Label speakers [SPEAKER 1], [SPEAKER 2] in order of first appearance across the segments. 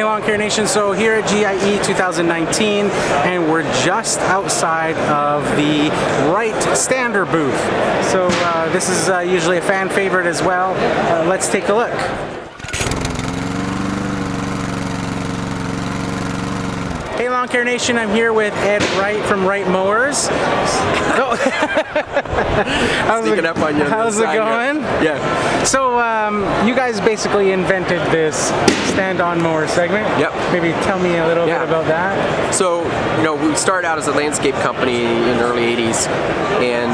[SPEAKER 1] Hey Lawn Care Nation, so here at GIE 2019, and we're just outside of the Wright Stander booth. So this is usually a fan favorite as well. Let's take a look. Hey Lawn Care Nation, I'm here with Ed Wright from Wright Mowers. Oh. How's it going?
[SPEAKER 2] Yeah.
[SPEAKER 1] So you guys basically invented this stand-on mower segment.
[SPEAKER 2] Yep.
[SPEAKER 1] Maybe tell me a little bit about that.
[SPEAKER 2] So, we started out as a landscape company in the early 80s, and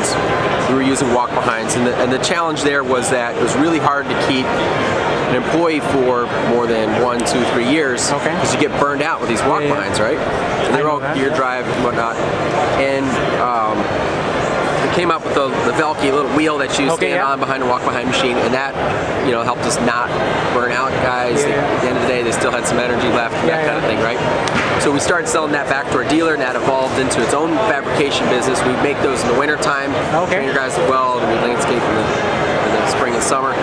[SPEAKER 2] we were using walk-behinds. And the challenge there was that it was really hard to keep an employee for more than 1, 2, 3 years.
[SPEAKER 1] Okay.
[SPEAKER 2] Because you get burned out with these walk-behinds, right? And they're all gear drive and whatnot. And we came up with the velkie, little wheel that you stand on behind a walk-behind machine, and that helped us not burn out guys. At the end of the day, they still had some energy left, that kind of thing, right? So we started selling that back to our dealer, and that evolved into its own fabrication business. We make those in the winter time. Train your guys to weld, and we landscape in the spring and summer.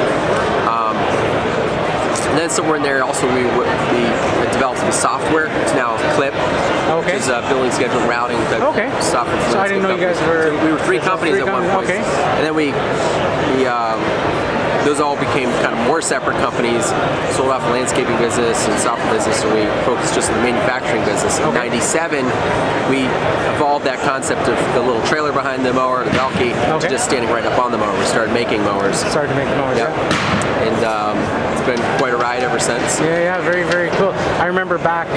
[SPEAKER 2] And then somewhere in there also we developed some software. It's now Clip, which is billing, scheduling, routing software.
[SPEAKER 1] So I didn't know you guys were...
[SPEAKER 2] So we were 3 companies at one point. And then we those all became kind of more separate companies, sold off the landscaping business and software business, so we focused just on the manufacturing business. In '97, we evolved that concept of the little trailer behind the mower, the velkie, to just standing right up on the mower. We started making mowers.
[SPEAKER 1] Started to make the mowers,
[SPEAKER 2] And it's been quite a ride ever since.
[SPEAKER 1] Yeah, very, very cool. I remember back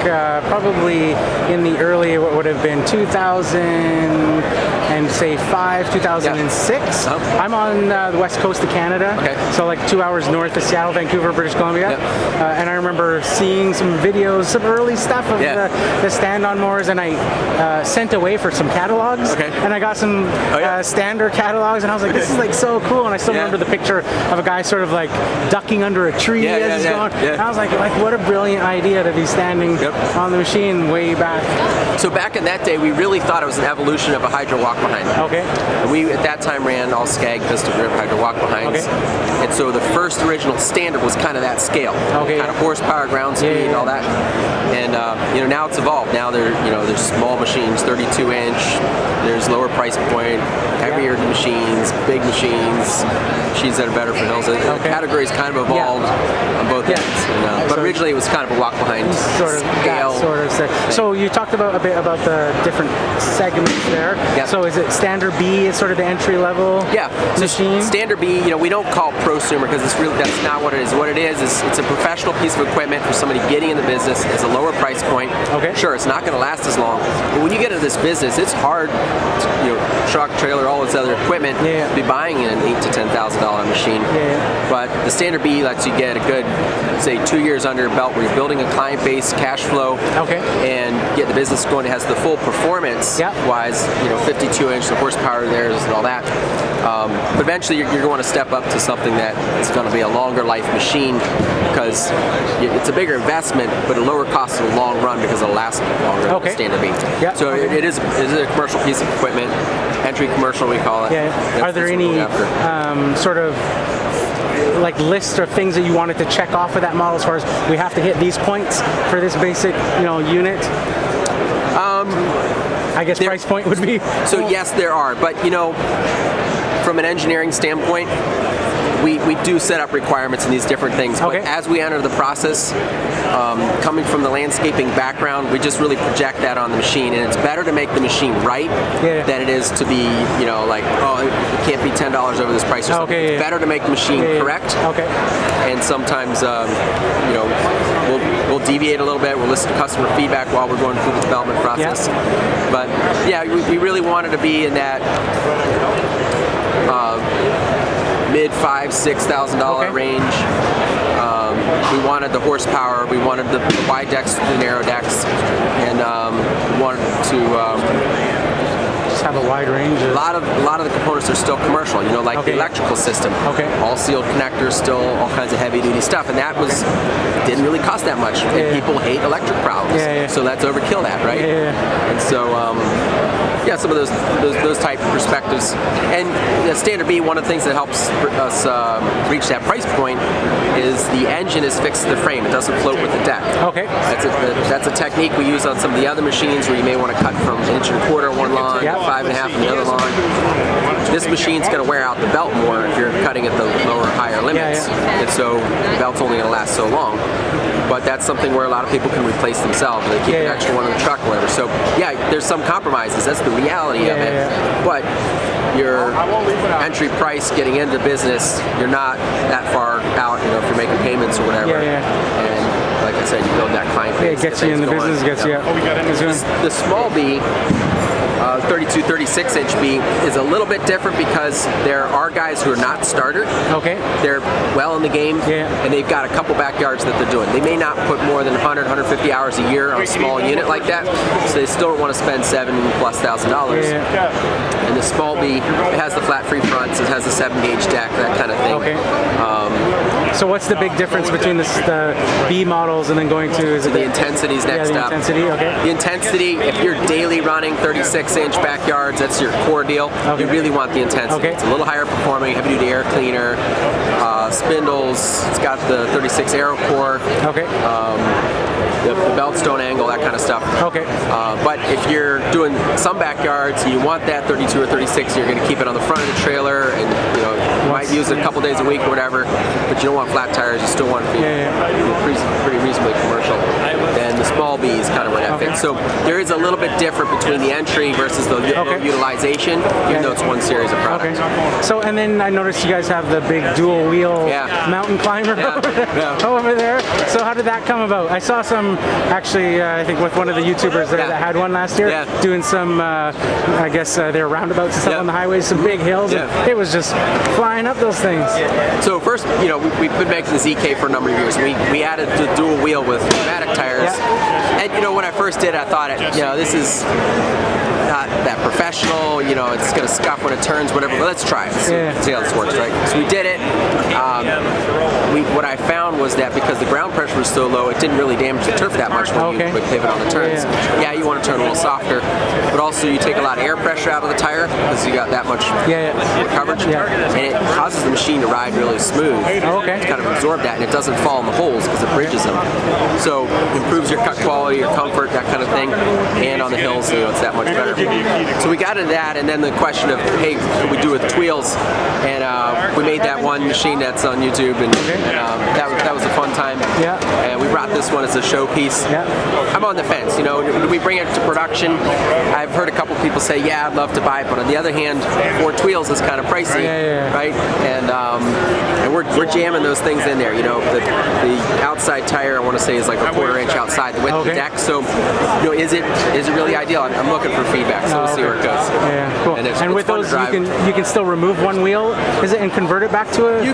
[SPEAKER 1] probably in the early, what would have been 2005, 2006. I'm on the west coast of Canada, so like 2 hours north of Seattle, Vancouver, British Columbia. And I remember seeing some videos, some early stuff of the stand-on mowers, and I sent away for some catalogs, and I got some Stander catalogs, and I was like, this is like so cool. And I still remember the picture of a guy sort of like ducking under a tree as he's going. And I was like, what a brilliant idea to be standing on the machine way back.
[SPEAKER 2] So back in that day, we really thought it was an evolution of a hydro walk-behind. And we, at that time, ran all Skag, pistol grip, hydro walk-behinds. And so the first original Stander was kind of that scale. Kind of horsepower, ground speed, and all that. And now it's evolved. Now there's small machines, 32-inch. There's lower price point, heavier machines, big machines that are better for hills. The categories kind of evolved on both ends. And, but originally it was kind of a walk-behind scale.
[SPEAKER 1] So you talked a bit about the different segments there. So is it Stander B is sort of the entry-level machine?
[SPEAKER 2] So Stander B, we don't call prosumer because that's not what it is. What it is it's a professional piece of equipment for somebody getting in the business. It's a lower price point. Sure, it's not going to last as long, but when you get into this business, it's hard. Truck, trailer, all this other equipment to be buying an $8,000 to $10,000 machine. But the Stander B lets you get a good, say, 2 years under your belt where you're building a client base, cash flow, and get the business going. It has the full performance wise, 52-inch, the horsepower there and all that. But eventually you're going to step up to something that is going to be a longer life machine because it's a bigger investment, but a lower cost in the long run because it'll last longer than the Stander B. So it is a commercial piece of equipment, entry commercial we call it.
[SPEAKER 1] Are there any sort of like list of things that you wanted to check off of that model as far as we have to hit these points for this basic unit? I guess price point would be.
[SPEAKER 2] So yes, there are, but from an engineering standpoint, we do set up requirements in these different things. But as we enter the process, coming from the landscaping background, we just really project that on the machine, and it's better to make the machine right than it is to be, like, it can't be $10 over this price or something. It's better to make the machine correct. And sometimes, we'll deviate a little bit. We'll listen to customer feedback while we're going through the development process. But yeah, we really wanted to be in that mid $5,000, $6,000 range. We wanted the horsepower, we wanted the wide decks, the narrow decks, and we wanted to
[SPEAKER 1] just have a wide range.
[SPEAKER 2] A lot of the components are still commercial, like the electrical system. All sealed connectors, still all kinds of heavy duty stuff, and that didn't really cost that much. And people hate electric problems, so let's overkill that, right? And so some of those type of perspectives. And the standard B, one of the things that helps us reach that price point is the engine is fixed to the frame. It doesn't float with the deck.
[SPEAKER 1] Okay.
[SPEAKER 2] That's a technique we use on some of the other machines where you may want to cut from 1.25 inches one lawn, 5.5 in the other lawn. This machine's going to wear out the belt more if you're cutting at the lower, higher limits, and so the belt's only going to last so long. But that's something where a lot of people can replace themselves. They keep an extra one in the truck or whatever. So yeah, there's some compromises. That's the reality of it. But your entry price getting into the business, you're not that far out, if you're making payments or whatever. And like I said, you build that client base.
[SPEAKER 1] It gets you in the business, gets you out.
[SPEAKER 2] The small B, 32, 36 inch B is a little bit different because there are guys who are not starter.
[SPEAKER 1] Okay.
[SPEAKER 2] They're well in the game, and they've got a couple backyards that they're doing. They may not put more than 100, 150 hours a year on a small unit like that, so they still don't want to spend $7,000+. And the small B, it has the flat free fronts, it has a 7-gauge deck, that kind of thing.
[SPEAKER 1] Okay. So what's the big difference between the B models and then going to
[SPEAKER 2] the intensity's next up?
[SPEAKER 1] Intensity, okay.
[SPEAKER 2] The intensity, if you're daily running 36-inch backyards, that's your core deal. You really want the intensity. It's a little higher performing, heavy duty air cleaner, spindles. It's got the 36 aero core. The belts don't angle, that kind of stuff. But if you're doing some backyards and you want that 32 or 36, you're going to keep it on the front of the trailer, and you might use it a couple days a week or whatever. But you don't want flat tires. You still want to be pretty reasonably commercial. And the small B is kind of where that fits. So there is a little bit different between the entry versus the utilization, even though it's one series of products.
[SPEAKER 1] So, and then I noticed you guys have the big dual wheel mountain climber over there. So how did that come about? I saw some, actually, I think with one of the YouTubers that had one last year, doing some, I guess their roundabouts and stuff on the highways, some big hills. And it was just flying up those things.
[SPEAKER 2] So first, we've been making the ZK for a number of years. We added the dual wheel with pneumatic tires. And when I first did it, I thought, this is not that professional, it's going to scuff when it turns, whatever, but let's try it. See how this works, right? So we did it. What I found was that because the ground pressure was so low, it didn't really damage the turf that much when you would pivot on the turns. You want to turn a little softer, but also you take a lot of air pressure out of the tire because you got that much coverage, and it causes the machine to ride really smooth. To kind of absorb that, and it doesn't fall in the holes because it bridges them. So improves your cut quality, your comfort, that kind of thing, and on the hills, it's that much better. So we got into that, and then the question of, hey, could we do it with wheels? And we made that one machine that's on YouTube, and that was a fun time. And we brought this one as a showpiece. I'm on the fence. Do we bring it to production? I've heard a couple people say, I'd love to buy it, but on the other hand, 4 wheels is kind of pricey, right? And we're jamming those things in there. The outside tire, I want to say, is like a 1/4 inch outside the width of the deck. So, is it really ideal? I'm looking for feedback, so we'll see where it goes.
[SPEAKER 1] Cool. And with those, you can still remove one wheel, is it, and convert it back to a?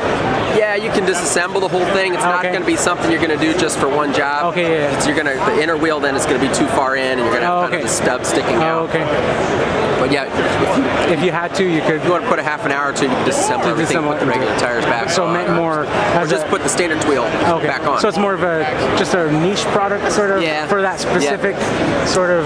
[SPEAKER 2] You can disassemble the whole thing. It's not going to be something you're going to do just for one job. The inner wheel then is going to be too far in, and you're going to have kind of the stub sticking out. But
[SPEAKER 1] if you had to, you could.
[SPEAKER 2] If you want to put a half an hour or two, you can disassemble everything, put the regular tires back.
[SPEAKER 1] So meant more.
[SPEAKER 2] Or just put the standard wheel back on.
[SPEAKER 1] So it's more of just a niche product, sort of, for that specific sort of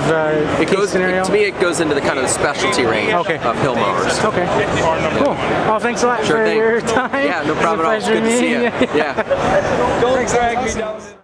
[SPEAKER 1] case scenario.
[SPEAKER 2] To me, it goes into the kind of the specialty range of hill mowers.
[SPEAKER 1] Cool. Well, thanks a lot for your time.
[SPEAKER 2] No problem at all. It's good to see you.
[SPEAKER 1] Thanks for having me down.